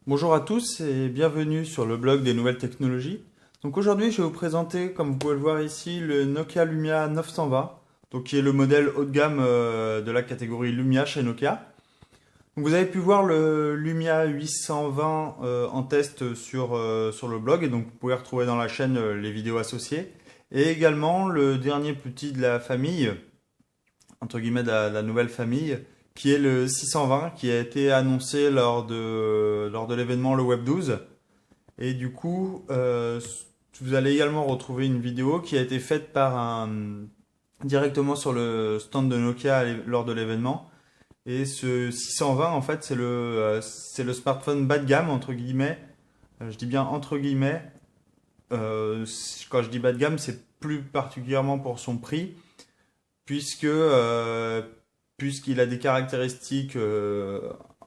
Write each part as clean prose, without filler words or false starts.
Bonjour à tous et bienvenue sur le blog des nouvelles technologies. Donc aujourd'hui, je vais vous présenter, comme vous pouvez le voir ici, le Nokia Lumia 920, donc qui est le modèle haut de gamme de la catégorie Lumia chez Nokia. Donc vous avez pu voir le Lumia 820 en test sur le blog et donc vous pouvez retrouver dans la chaîne les vidéos associées. Et également le dernier petit de la famille, entre guillemets de la nouvelle famille, qui est le 620, qui a été annoncé lors de l'événement le Web 12. Et du coup, vous allez également retrouver une vidéo qui a été faite directement sur le stand de Nokia lors de l'événement. Et ce 620, en fait, c'est le smartphone bas de gamme, entre guillemets. Je dis bien entre guillemets. Quand je dis bas de gamme, c'est plus particulièrement pour son prix puisqu'il a des caractéristiques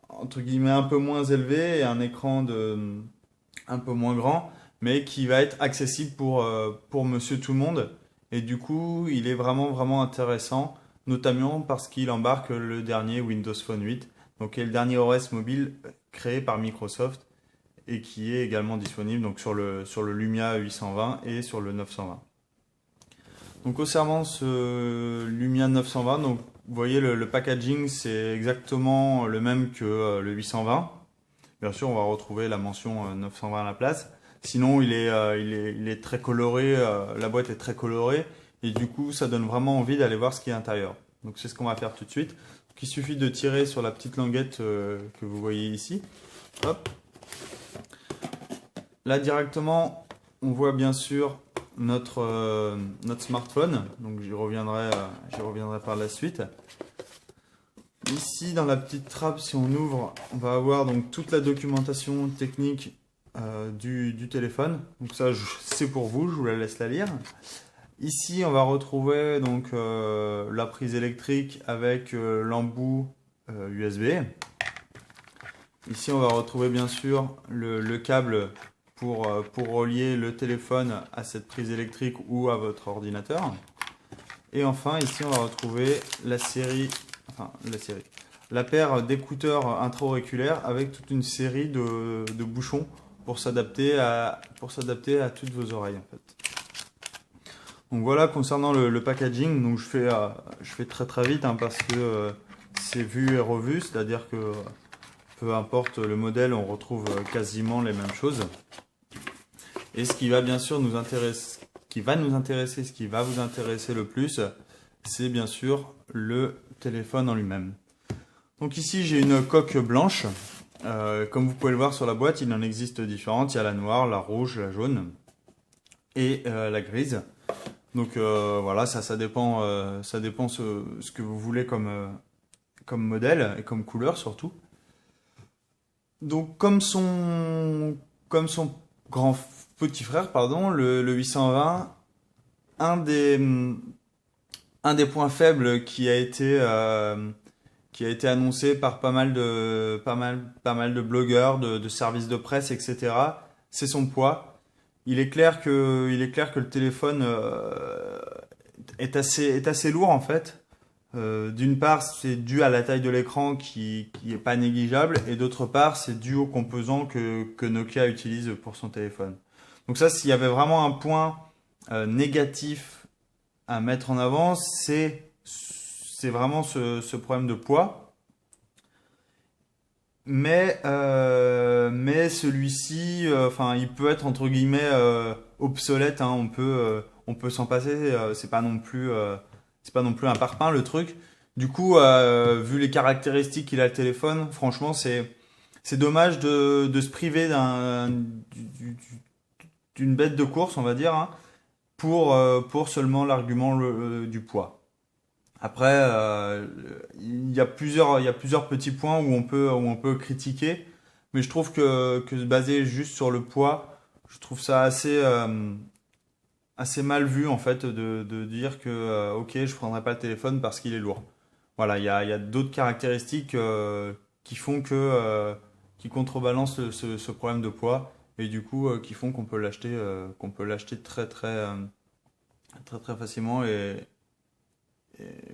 entre guillemets un peu moins élevées et un écran un peu moins grand, mais qui va être accessible pour monsieur tout le monde. Et du coup, il est vraiment vraiment intéressant, notamment parce qu'il embarque le dernier Windows Phone 8, donc qui est le dernier OS mobile créé par Microsoft et qui est également disponible donc sur le Lumia 820 et sur le 920. Donc concernant ce Lumia 920, donc vous voyez le packaging c'est exactement le même que le 820. Bien sûr, on va retrouver la mention 920 à la place. Sinon, il est très coloré, la boîte est très colorée et du coup, ça donne vraiment envie d'aller voir ce qu'il y a à l'intérieur. Donc c'est ce qu'on va faire tout de suite. Donc, il suffit de tirer sur la petite languette que vous voyez ici. Hop. Là directement, on voit bien sûr notre smartphone. Donc j'y reviendrai par la suite. Ici, dans la petite trappe, si on ouvre, on va avoir donc toute la documentation technique du téléphone. Donc ça, c'est pour vous, je vous la laisse la lire. Ici, on va retrouver donc la prise électrique avec l'embout USB. Ici, on va retrouver bien sûr le câble pour relier le téléphone à cette prise électrique ou à votre ordinateur. Et enfin, ici, on va retrouver la paire d'écouteurs intra-auriculaires avec toute une série de bouchons pour s'adapter à toutes vos oreilles en fait. Donc voilà concernant le packaging, donc je fais très très vite parce que c'est vu et revu, c'est-à-dire que peu importe le modèle, on retrouve quasiment les mêmes choses. Et ce qui va bien sûr nous intéresser, ce qui va vous intéresser le plus, c'est bien sûr le téléphone en lui-même. Donc ici j'ai une coque blanche. Comme vous pouvez le voir sur la boîte, il en existe différentes. Il y a la noire, la rouge, la jaune et la grise. Donc voilà, ça dépend, ce que vous voulez comme modèle et comme couleur surtout. Donc comme son grand petit frère, pardon, le 820, un des points faibles qui a été annoncé par pas mal de blogueurs, de services de presse, etc., c'est son poids. Il est clair que le téléphone est assez lourd en fait. D'une part, c'est dû à la taille de l'écran qui est pas négligeable, et d'autre part, c'est dû aux composants que Nokia utilise pour son téléphone. Donc ça, s'il y avait vraiment un point négatif à mettre en avant, c'est vraiment ce problème de poids. Mais celui-ci, enfin, il peut être entre guillemets obsolète, hein, on peut s'en passer. C'est pas non plus un parpaing le truc. Du coup, vu les caractéristiques qu'il a le téléphone, franchement, c'est dommage de se priver d'une bête de course, on va dire, hein, pour seulement l'argument du poids. Après, il y a plusieurs petits points où on peut critiquer, mais je trouve que se baser juste sur le poids, je trouve ça assez mal vu en fait de dire que ok, je prendrai pas le téléphone parce qu'il est lourd. Voilà, il y a d'autres caractéristiques qui font qui contrebalancent ce problème de poids et du coup qui font qu'on peut l'acheter très très très très facilement et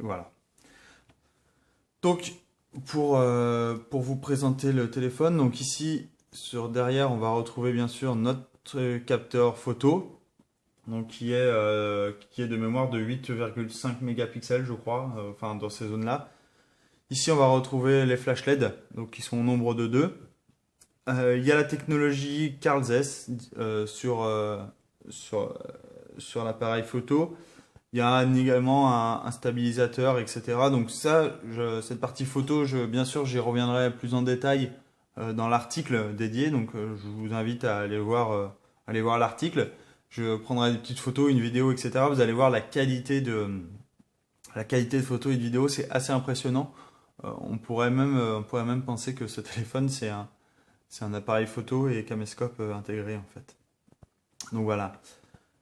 voilà. Donc, pour vous présenter le téléphone, donc ici, derrière, on va retrouver bien sûr notre capteur photo, donc qui est de mémoire de 8,5 mégapixels, je crois, enfin dans ces zones-là. Ici, on va retrouver les flash LED, donc qui sont au nombre de 2. Il y a la technologie Carl Zeiss sur, sur l'appareil photo. Il y a également un stabilisateur, etc. Donc ça, cette partie photo, bien sûr, j'y reviendrai plus en détail dans l'article dédié. Donc je vous invite à aller voir l'article. Je prendrai des petites photos, une vidéo, etc. Vous allez voir la qualité de photo et de vidéo, c'est assez impressionnant. On pourrait même penser que ce téléphone, c'est un appareil photo et caméscope intégré en fait. Donc voilà.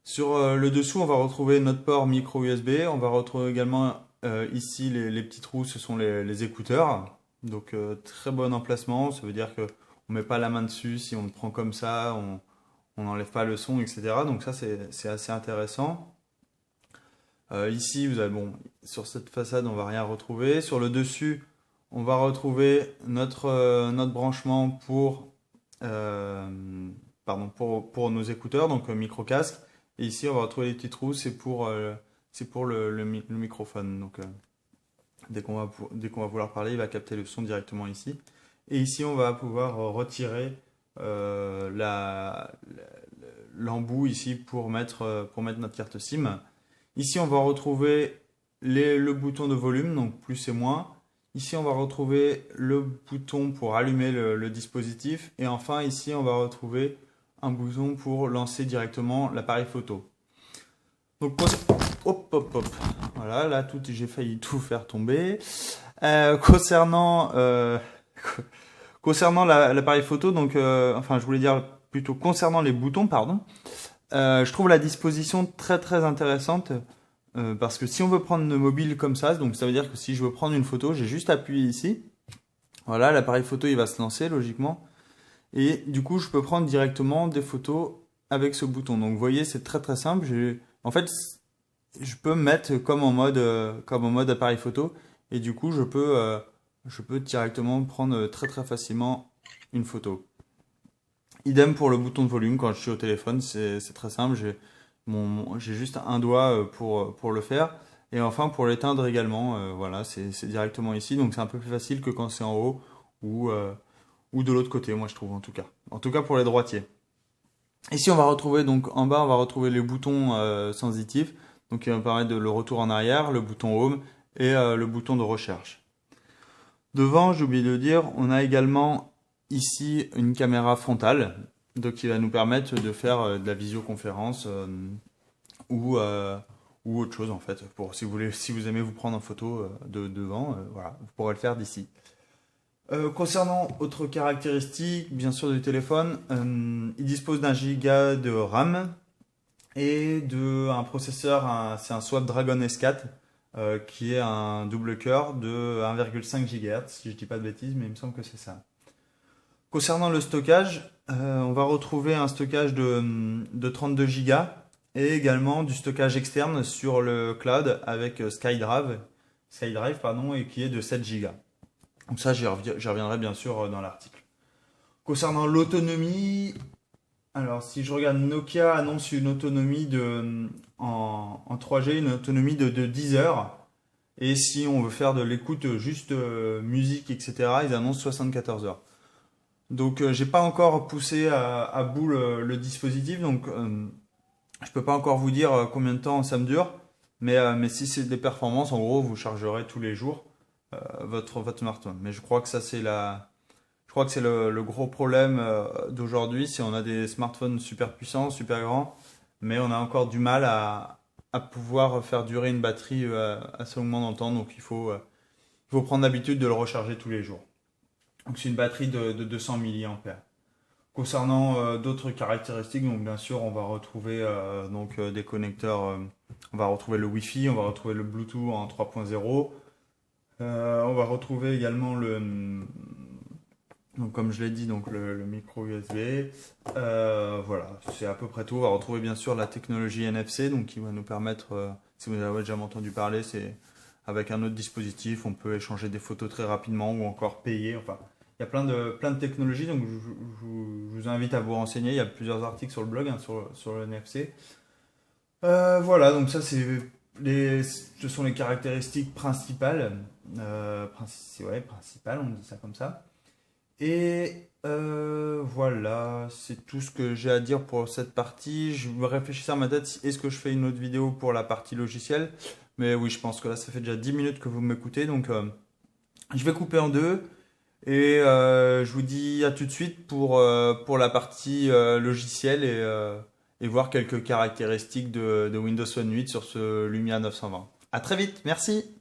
Sur le dessous, on va retrouver notre port micro USB. On va retrouver également ici les petits trous, ce sont les écouteurs. Donc très bon emplacement, ça veut dire que on met pas la main dessus, si on le prend comme ça, on n'enlève pas le son, etc. Donc ça c'est assez intéressant. Ici, sur cette façade, on va rien retrouver. Sur le dessus, on va retrouver notre branchement pour nos écouteurs, donc micro-casque. Et ici, on va retrouver les petits trous, c'est pour le microphone. Donc, dès qu'on va vouloir parler, il va capter le son directement ici. Et ici, on va pouvoir retirer l'embout ici pour mettre notre carte SIM. Ici, on va retrouver le bouton de volume, donc plus et moins. Ici, on va retrouver le bouton pour allumer le dispositif. Et enfin, ici, on va retrouver un bouton pour lancer directement l'appareil photo. Donc, hop. Voilà, là, j'ai failli tout faire tomber. Concernant l'appareil photo, donc, je voulais dire plutôt concernant les boutons, pardon. Je trouve la disposition très très intéressante parce que si on veut prendre une mobile comme ça, donc ça veut dire que si je veux prendre une photo, j'ai juste appuyé ici. Voilà, l'appareil photo il va se lancer logiquement. Et du coup, je peux prendre directement des photos avec ce bouton. Donc, vous voyez, c'est très très simple. En fait, je peux me mettre comme en mode appareil photo. Et du coup, je peux directement prendre très très facilement une photo. Idem pour le bouton de volume quand je suis au téléphone. C'est très simple. J'ai juste un doigt pour le faire. Et enfin, pour l'éteindre également, voilà, c'est directement ici. Donc, c'est un peu plus facile que quand c'est en haut ou de l'autre côté, moi je trouve en tout cas. En tout cas pour les droitiers. Ici on va retrouver donc en bas on va retrouver les boutons sensitifs, donc qui vont permettre de le retour en arrière, le bouton home et le bouton de recherche. Devant, j'ai oublié de dire, on a également ici une caméra frontale, donc qui va nous permettre de faire de la visioconférence ou autre chose en fait. Si vous aimez vous prendre en photo devant, voilà, vous pourrez le faire d'ici. Concernant autres caractéristiques, bien sûr du téléphone, il dispose d'un giga de RAM et un processeur, c'est un Snapdragon S4 qui est un double cœur de 1,5 GHz, si je dis pas de bêtises, mais il me semble que c'est ça. Concernant le stockage, on va retrouver un stockage de 32 Go et également du stockage externe sur le cloud avec SkyDrive, et qui est de 7 Go. Donc ça, j'y reviendrai bien sûr dans l'article. Concernant l'autonomie, alors si je regarde, Nokia annonce une autonomie en 3G, une autonomie de 10 heures. Et si on veut faire de l'écoute juste musique, etc., ils annoncent 74 heures. Donc j'ai pas encore poussé à bout le dispositif, donc je peux pas encore vous dire combien de temps ça me dure. Mais si c'est des performances, en gros, vous chargerez tous les jours votre smartphone. Mais je crois que c'est le gros problème d'aujourd'hui. Si on a des smartphones super puissants, super grands, mais on a encore du mal à pouvoir faire durer une batterie assez longuement dans le temps. Donc il faut prendre l'habitude de le recharger tous les jours. Donc c'est une batterie de 200 mAh. Concernant d'autres caractéristiques, donc bien sûr on va retrouver des connecteurs, on va retrouver le Wi-Fi, on va retrouver le Bluetooth en 3.0. On va retrouver également donc comme je l'ai dit, donc le micro USB. Voilà, c'est à peu près tout. On va retrouver bien sûr la technologie NFC, donc qui va nous permettre, si vous avez déjà entendu parler, c'est avec un autre dispositif, on peut échanger des photos très rapidement ou encore payer. Enfin, Il y a plein de technologies, donc je vous invite à vous renseigner. Il y a plusieurs articles sur le blog, hein, sur le NFC. Voilà, donc ça ce sont les caractéristiques principales. Ouais, principales, on dit ça comme ça. Et voilà, c'est tout ce que j'ai à dire pour cette partie. Je me réfléchissais à ma tête, est-ce que je fais une autre vidéo pour la partie logicielle? Mais oui, je pense que là, ça fait déjà 10 minutes que vous m'écoutez, donc je vais couper en deux. Et je vous dis à tout de suite pour la partie logicielle et voir quelques caractéristiques de Windows Phone 8 sur ce Lumia 920. À très vite, merci!